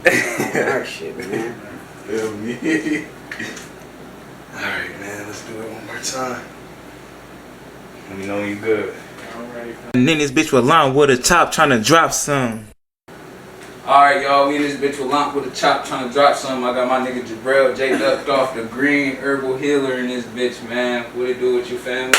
That shit, man. Feel me? Alright, man, let's do it one more time. Let me know when you good. Alright. And then this bitch was lying with a chop trying to drop some. Alright, y'all, we in this bitch with Lump with a chop trying to drop something. I got my nigga Jabril J ducked off the green herbal healer in this bitch, man. What it do with your family?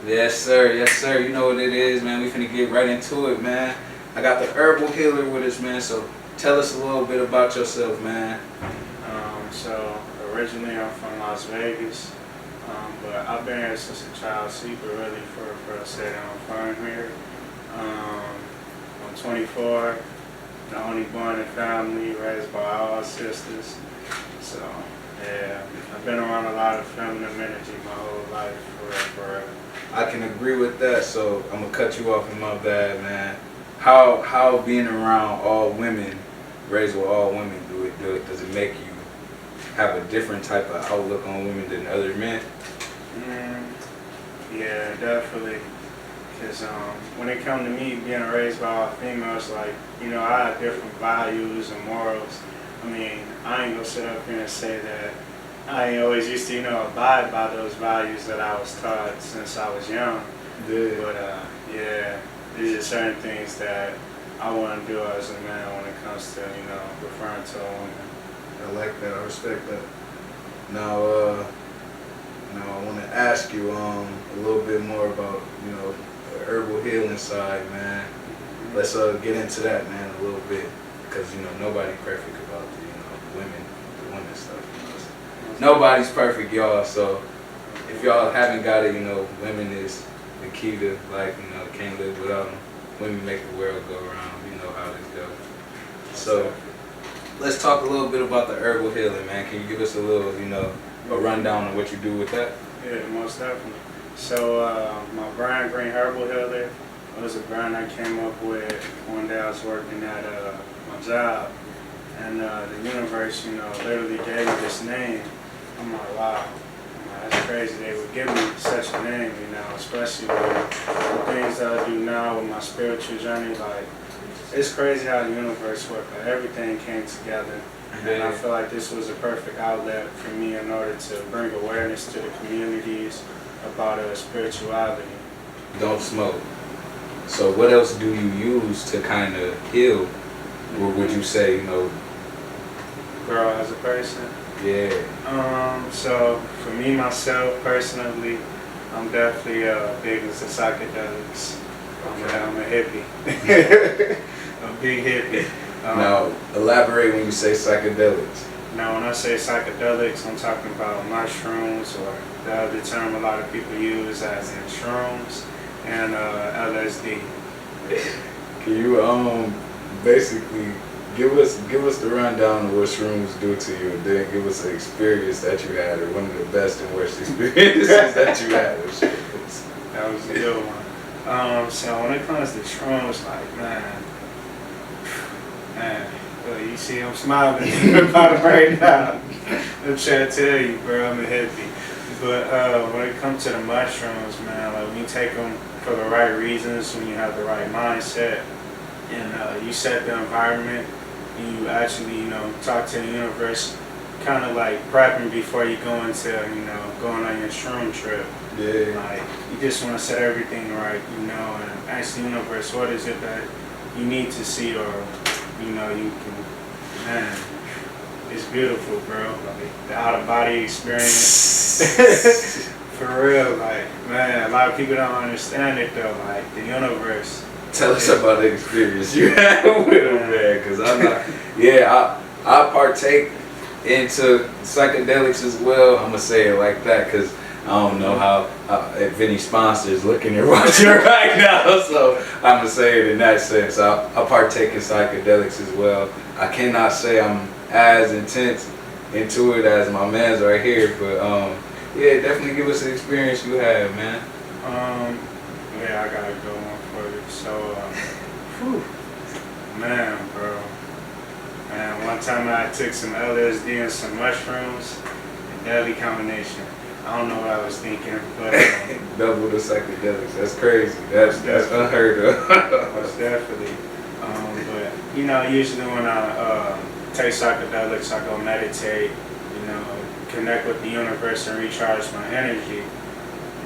Yes, sir. Yes, sir. You know what it is, man. We finna get right into it, man. I got the herbal healer with us, man. So tell us a little bit about yourself, man. So originally I'm from Las Vegas, but I've been here since a child sleeper, really, for a set I'm from here. I'm 24, the only born in family, raised by all sisters. So yeah, I've been around a lot of feminine energy my whole life, for real. I can agree with that, so I'm gonna cut you off in my bad, man. How being around all women, raised with all women, does it make you have a different type of outlook on women than other men? Yeah, definitely. Because when it comes to me being raised by all females, like, you know, I have different values and morals. I mean, I ain't gonna sit up here and say that I ain't always used to, you know, abide by those values that I was taught since I was young. Yeah. But yeah, these are certain things that I want to do as a man when it comes to, you know, referring to a woman. I like that. I respect that. Now I want to ask you a little bit more about, you know, the herbal healing side, man. Let's get into that, man, a little bit, because you know nobody's perfect about the, you know, the women stuff. You know? Nobody's perfect, y'all. So if y'all haven't got it, you know, women is the key to life. You know, can't live without them. Women make the world go around. You know how this goes. So let's talk a little bit about the herbal healing, man. Can you give us a little, you know, a rundown on what you do with that? Yeah, most definitely. So my brand, Green Herbal Healer, was a brand I came up with one day I was working at my job, and the universe, you know, literally gave me this name. I'm like, wow, that's crazy. They would give me such a name, you know, especially with the things that I do now with my spiritual journey. Like, it's crazy how the universe works. Like, everything came together. And I feel like this was a perfect outlet for me in order to bring awareness to the communities about spirituality. Don't smoke. So what else do you use to kind of heal? Or would you say, you know? Grow as a person? Yeah. So for me, myself, personally, I'm definitely big into psychedelics. I'm a hippie. A big hippie. Now, elaborate when you say psychedelics. Now, when I say psychedelics, I'm talking about mushrooms, or the other term a lot of people use as in shrooms, and LSD. Can you basically give us the rundown of what shrooms do to you, and then give us an experience that you had, or one of the best and worst experiences that you had with shrooms? That was a good one. So when it comes to shrooms, like, man, well, you see I'm smiling about it right now. I'm trying to tell you, bro, I'm a hippie. But when it comes to the mushrooms, man, like, when you take them for the right reasons, when you have the right mindset, and you set the environment, and you actually, you know, talk to the universe, kind of like prepping before you go into, you know, going on your shroom trip. Yeah. Like, you just want to set everything right, you know, and ask the universe, what is it that you need to see, or, you know, you can, man, it's beautiful, bro. Like, the out-of-body experience. For real, like, man, a lot of people don't understand it, though. Like, the universe. Tell us about the experience you had with them, man, because I'm not, yeah, I partake into psychedelics as well. I'm going to say it like that, because I don't know how if any sponsors looking or watching right now, so I'm gonna say it in that sense. I partake in psychedelics as well. I cannot say I'm as intense into it as my man's right here, but yeah, definitely give us the experience you had, man. Yeah, I got a good one for you. So, man, bro, man, one time I took some LSD and some mushrooms, a deadly combination. I don't know what I was thinking, but double the psychedelics. That's crazy. That's unheard of. Most definitely. But you know, usually when I take psychedelics, I go meditate, connect with the universe and recharge my energy.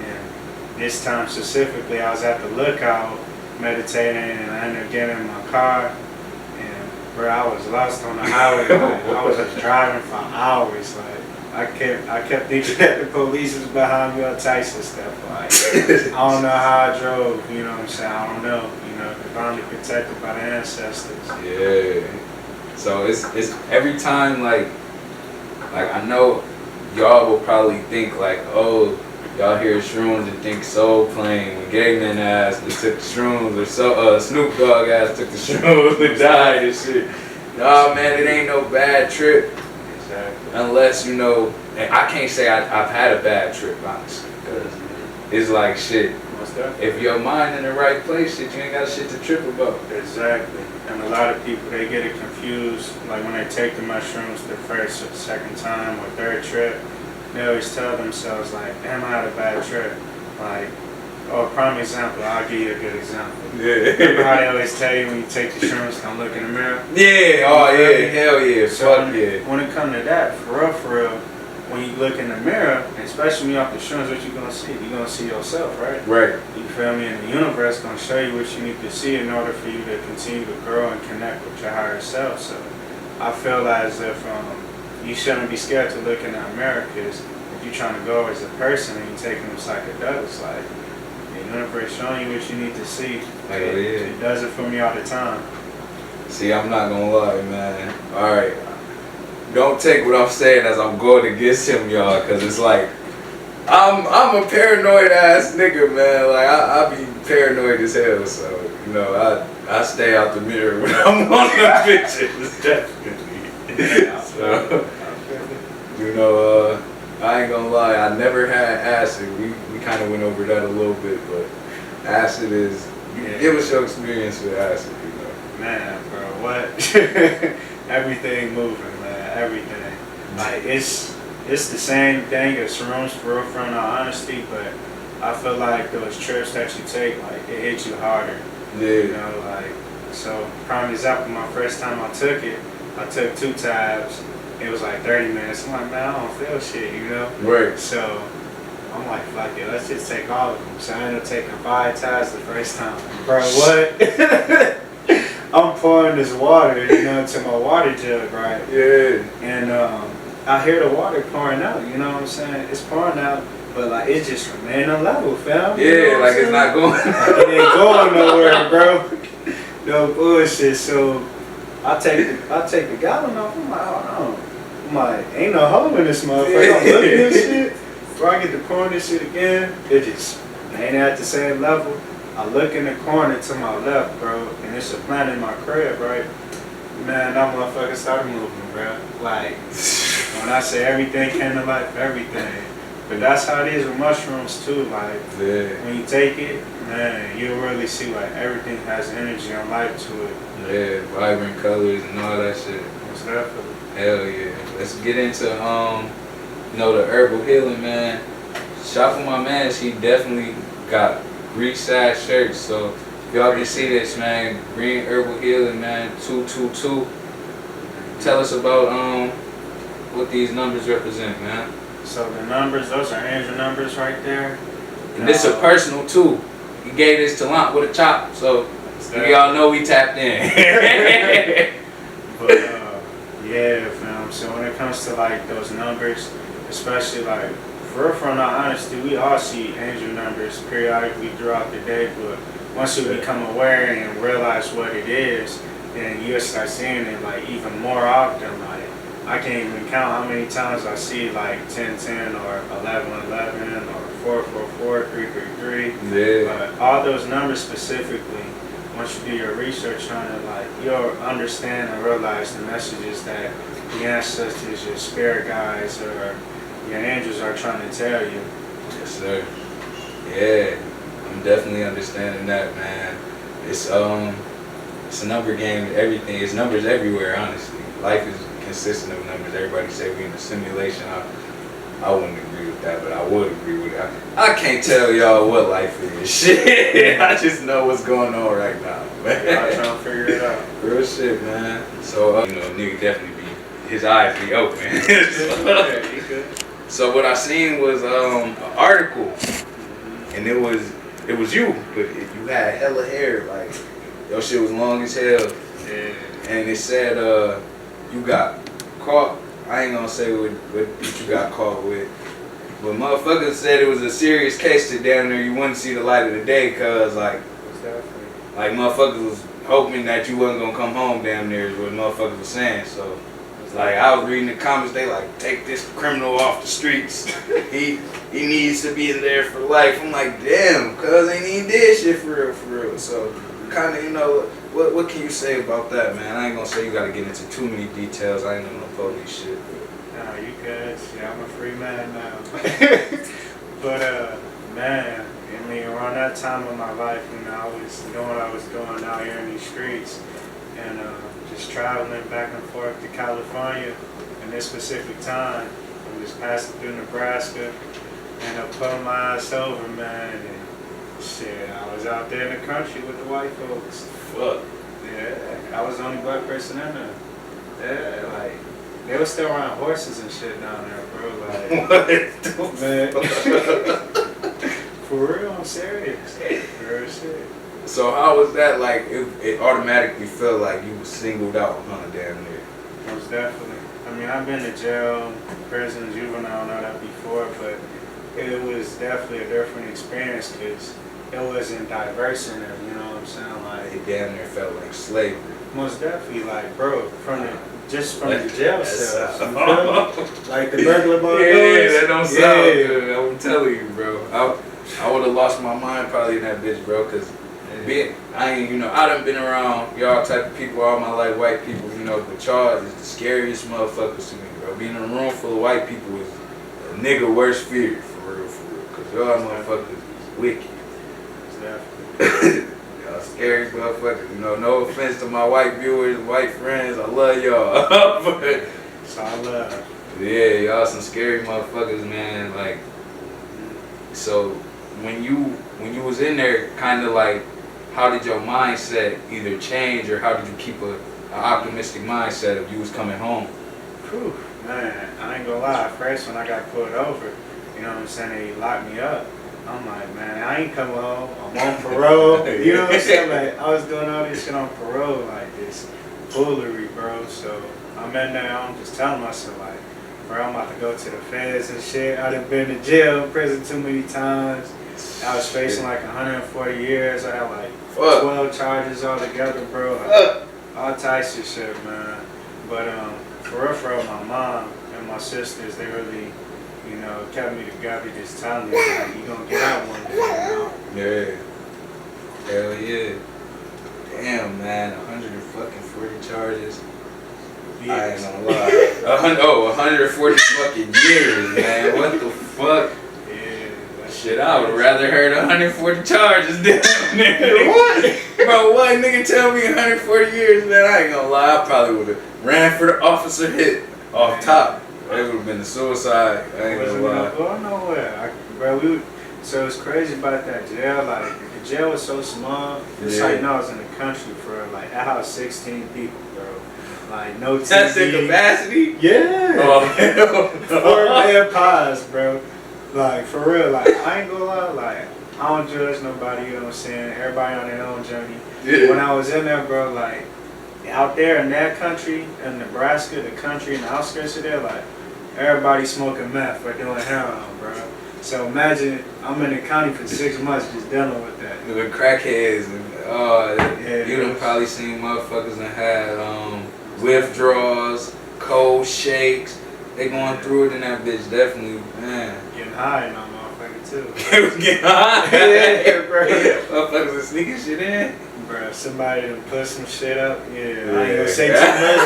And this time specifically, I was at the lookout meditating, and I ended up getting in my car, and bro, I was lost on the highway. Like, I was just driving for hours. Like, I kept thinking that the police was behind me on Tyson stuff. Like, I don't know how I drove. You know what I'm saying? I don't know. Divinely protected by the ancestors. Yeah. So it's every time like I know y'all will probably think like, oh, y'all hear shrooms and think Soul Plane when Gangman ass they took the shrooms, or so Snoop Dogg ass took the shrooms and died and shit. Nah, man, it ain't no bad trip. Exactly. Unless and I can't say I've had a bad trip, honestly, because it's like shit. If your mind in the right place, shit, you ain't got shit to trip about. Exactly. And a lot of people, they get it confused. Like when they take the mushrooms the first or second time or third trip, they always tell themselves like, damn, I had a bad trip. Like, prime example, I'll give you a good example. Yeah. Remember how they always tell you when you take the shrooms, come look in the mirror? Yeah, oh yeah, hell yeah, So fuck yeah. when it comes to that, for real, when you look in the mirror, especially when you're off the shrooms, what you gonna see? You're gonna see yourself, right? Right. You feel me? And the universe gonna show you what you need to see in order for you to continue to grow and connect with your higher self. So I feel as if you shouldn't be scared to look in that mirror, because if you're trying to go as a person and you're taking them psychedelics, like the universe showing you what you need to see. Like, It does it for me all the time. See, I'm not gonna lie, man. Alright. Don't take what I'm saying as I'm going against him, y'all, because it's like, I'm a paranoid ass nigga, man. Like, I be paranoid as hell, so, I stay out the mirror when I'm on the pictures, definitely. So, I ain't gonna lie, I never had acid. We kind of went over that a little bit, but acid is, give us your experience with acid, Man, bro, what? Everything moving. Everything. Like it's the same thing as shrooms for real, in all honesty, but I feel like those trips that you take, like it hits you harder. Yeah. So prime example, my first time I took it, I took 2 tabs. It was like 30 minutes. I'm like, man, I don't feel shit, Right. So I'm like, fuck it, let's just take all of them. So I ended up taking 5 tabs the first time. Bro, what? I'm pouring this water, into my water jug, right? Yeah. And I hear the water pouring out, you know what I'm saying? It's pouring out, but like it just remained on level, fam. Yeah, like it's not going. It ain't going nowhere, bro. No bullshit. So I take the gallon off. I'm like, hold on. I'm like, ain't no hole in this motherfucker. I'm looking at this shit. Before I get to pouring this shit again, it just ain't at the same level. I look in the corner to my left, bro, and it's a plant in my crib, right? Man, that motherfucker started moving, bro. Like, when I say everything came to life, everything. But that's how it is with mushrooms, too. Like, when you take it, man, you'll really see, like, everything has energy and life to it. Yeah, vibrant colors and all that shit. What's that for? Hell yeah. Let's get into, the herbal healing, man. Shop for my man, she definitely got grease ass shirts, so if y'all can see this, man, green herbal healing, man, 222. Tell us about what these numbers represent, man. So the numbers, those are angel numbers right there. And this is personal too. He gave this to Lamp with a chop, so we all know we tapped in. But yeah, fam. So when it comes to like those numbers, especially like for all honesty, we all see angel numbers periodically throughout the day, but once you become aware and realize what it is, then you'll start seeing it like even more often. Like I can't even count how many times I see like 1010 or 1111 or 444, 333. Yeah. But all those numbers specifically, once you do your research on it, like you'll understand and realize the messages that the ancestors, your spirit guides, or your angels are trying to tell you. Yes, sir. Yeah, I'm definitely understanding that, man. It's a number game. Everything. It's numbers everywhere. Honestly, life is consistent of numbers. Everybody say we in a simulation. I wouldn't agree with that, but I would agree with it. I can't tell y'all what life is. Shit, I just know what's going on right now, man. I'm trying to figure it out. Real shit, man. So nigga definitely be his eyes be open. So what I seen was an article, and it was you, but you had hella hair, like your shit was long as hell, and it said you got caught. I ain't gonna say what you got caught with, but motherfuckers said it was a serious case that down there you wouldn't see the light of the day, cause like motherfuckers was hoping that you wasn't gonna come home down there is what motherfuckers was saying. So like I was reading the comments, they like, take this criminal off the streets. he needs to be in there for life. I'm like, damn, cuz ain't even did shit for real. So kind of, you know, what can you say about that, man? I ain't gonna say you gotta get into too many details. I ain't on no police shit. Nah, you good. Yeah, I'm a free man now. But man, I mean, around that time of my life, you know, I was doing what I was doing out here in these streets, and just traveling back and forth to California. In this specific time, I was passing through Nebraska, and I put my ass over, man. And shit, I was out there in the country with the white folks. Fuck. Yeah, I was the only black person in there. Yeah, like, they were still riding horses and shit down there, bro. Like, What man. For real, I'm serious. Real shit. So how was that, like, it automatically felt like you was singled out, huh, down there? Most definitely. I mean, I've been to jail, prison, juvenile, and all that before, but it was definitely a different experience because it wasn't diverse in there, you know what I'm saying? Like, It damn near felt like slavery. most definitely, like, bro, from the jail cells, you feel me? That's Like the burglar bar yeah, doors. that don't sound good. I'm telling you, bro. I would have lost my mind probably in that bitch, bro, because I ain't, you know, I done been around y'all type of people all my life, white people, you know, but y'all is the scariest motherfuckers to me, bro. Being in a room full of white people is a nigga worst fear, for real, because y'all motherfuckers is wicked. Y'all scary motherfuckers, you know, no offense to my white viewers, white friends, I love y'all, but That's all I love. yeah, y'all some scary motherfuckers, man, like, so when you was in there, kind of like, how did your mindset either change or how did you keep an optimistic mindset if you was coming home? Whew, man, I ain't gonna lie. First, when I got pulled over, you know what I'm saying, they locked me up. I'm like, man, I ain't coming home. I'm on parole. You know what I'm saying? Like, I was doing all this shit on parole, like this foolery, bro. So I'm in there, I'm just telling myself, like, bro, I'm about to go to the feds and shit. I done been to jail, prison too many times. I was facing like 140 years. I had like 12 charges altogether, bro. Like, all types of shit, man. But for real, my mom and my sisters, they really, you know, kept me together, just telling me, like, you gonna get out one day, you know? Yeah. Hell yeah. Damn, man, 140 charges. Yeah. I ain't gonna lie. 140 fucking years, man. What the fuck? Shit, I would rather heard 140 charges down there. What? Bro, what nigga tell me 140 years, man? I ain't gonna lie. I probably would have ran for the officer hit off top. It would have been a suicide. I ain't gonna lie. Wasn't going nowhere. So it's crazy about that jail. Like, the jail was so small. It's like, no, I was in the country for, like, I housed 16 people, bro. Like, no TV. That's the capacity? Yeah. Oh, 4 man pies, bro. Like, for real, like, I ain't gonna lie, like, I don't judge nobody, you know what I'm saying? Everybody on their own journey. Yeah. When I was in there, bro, like, out there in that country, in Nebraska, the country in the outskirts of there, like, everybody smoking meth or doing heroin, bro. So imagine I'm in the county for 6 months just dealing with that. The crackheads, you done probably seen motherfuckers that had withdrawals, cold shakes. They going through it in that bitch, definitely, man. Getting high in that motherfucker too. It was getting high. Yeah, bro. Motherfuckers was sneaking shit in. Bro, somebody done put some shit up. Yeah, I ain't Yeah. gonna say too much.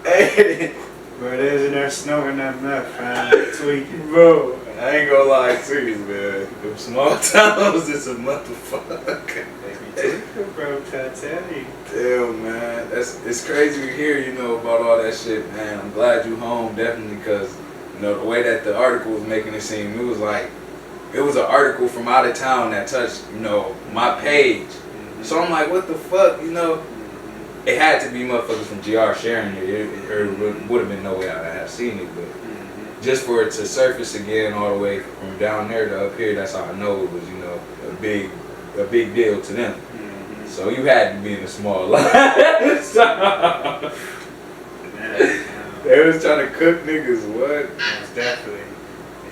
Hey, bro, they in there snorting that meth, man. Tweaking. Bro, I ain't gonna lie to you, man. Them small towns is a motherfucker. They be tweaking, bro, try to tell you. Damn, man. It's crazy to hear, you know, about all that shit, man. I'm glad you home, definitely, because, you know, the way that the article was making it seem, it was like, it was an article from out of town that touched, you know, my page. So I'm like, what the fuck, you know? it had to be motherfuckers from GR sharing it, or it would have been no way I'd have seen it, but just for it to surface again all the way from down there to up here, that's how I know it was, you know, a big deal to them. So you had to be in a small line. So, they was trying to cook niggas, what? Most definitely.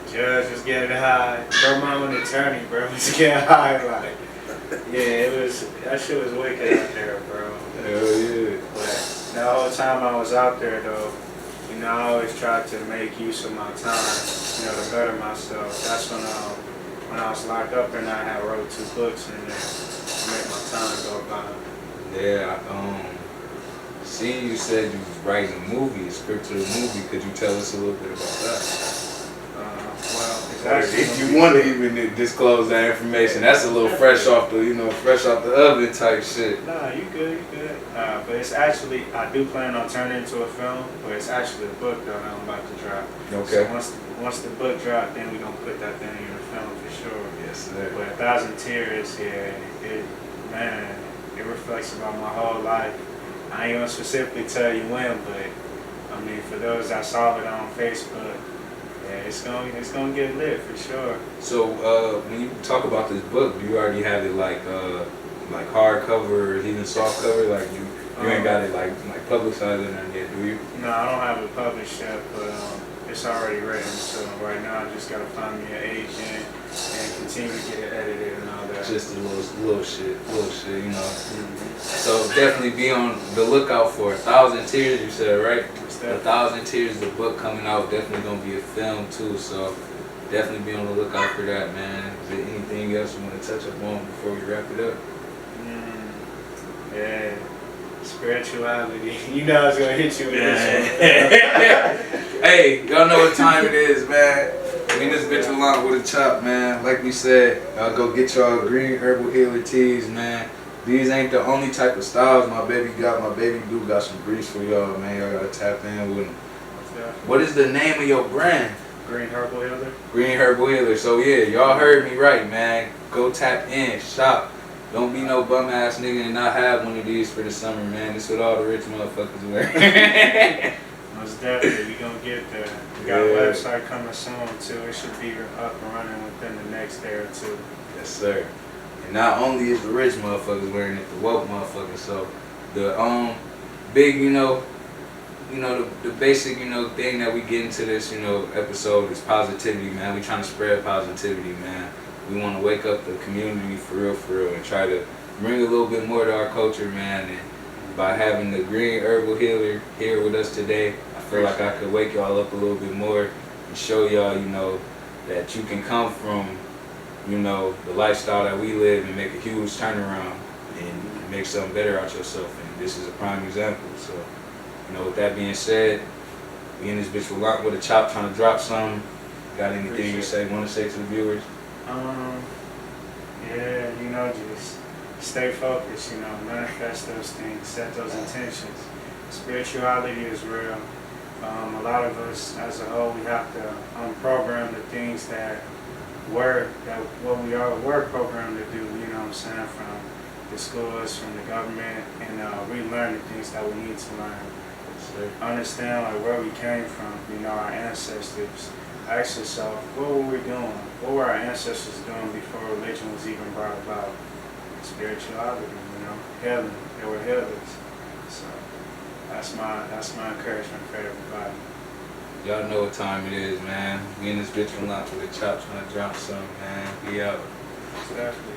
The judge was getting high. Bro, mama, the attorney, bro, was getting high. Like, yeah, it was, that shit was wicked out there, bro. Hell yeah. But the whole time I was out there, though, you know, I always tried to make use of my time, you know, to better myself. That's when I was locked up and I had wrote 2 books in there to make my time go by. Yeah, see, you said you was writing a movie, a script to the movie. Could you tell us a little bit about that? Well, it's Or actually if you want to even disclose that information, that's a little fresh off the, you know, fresh off the oven type shit. Nah, you good. But it's actually, I do plan on turning it into a film, but it's actually a book though that I'm about to drop. Okay. So once the book drops, then we're gonna put that thing in the film for sure. Yes, sir. But 1,000 Tears, yeah, it reflects about my whole life. I ain't gonna specifically tell you when, but I mean, for those that saw it on Facebook, yeah, it's gonna get lit for sure. So when you talk about this book, do you already have it like hardcover or even soft cover? Like you ain't got it like publicized or nothing yet, do you? No, I don't have it published yet, but it's already written. So right now, I just gotta find me an agent and continue to get it edited and all that. Just a little shit, you know. So definitely be on the lookout for 1,000 Tears. You said, right? 1,000 Tears, the book coming out. Definitely gonna be a film too. So definitely be on the lookout for that, man. Is there anything else you want to touch up on before we wrap it up? Yeah, spirituality. You know I was gonna hit you with this one. Hey, y'all know what time it is, man. We in this bitch along with a chop, man. Like we said, y'all go get y'all green herbal healer teas, man. These ain't the only type of styles my baby got. My baby do got some grease for y'all, man. Y'all gotta tap in with them. What is the name of your brand? Green Herbal Healer. Green Herbal Healer. So yeah, y'all heard me right, man. Go tap in, shop. Don't be no bum ass nigga and not have one of these for the summer, man. This what all the rich motherfuckers wear. Most definitely, we gonna get there. We got a website coming soon too. It should be up and running within the next day or 2. Yes, sir. And not only is the rich motherfuckers wearing it, the woke motherfuckers. So the big, the basic, thing that we get into this, episode is positivity, man. We trying to spread positivity, man. We want to wake up the community for real, and try to bring a little bit more to our culture, man. And by having the Green Herbal Healer here with us today, I feel like I could wake y'all up a little bit more and show y'all, that you can come from, the lifestyle that we live and make a huge turnaround and make something better out yourself. And this is a prime example. So, with that being said, we in this bitch with a chop trying to drop something. Got anything you want to say to the viewers? Yeah, just stay focused, manifest those things, set those intentions. Spirituality is real. A lot of us as a whole, we have to unprogram the things that what we were programmed to do, from the schools, from the government, and relearn the things that we need to learn. Understand where we came from, our ancestors. Ask yourself, what were we doing? What were our ancestors doing before religion was even brought about? Spirituality, healing. They were healers. So that's my encouragement for everybody. Y'all know what time it is, man. We in this bitch from Lounge with a chop trying to drop something, man. We out. Exactly.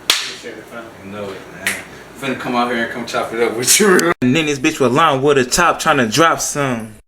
Appreciate it, fam. You know it, man. Finna come out here and come chop it up with you. And then this bitch was along with a chop trying to drop some.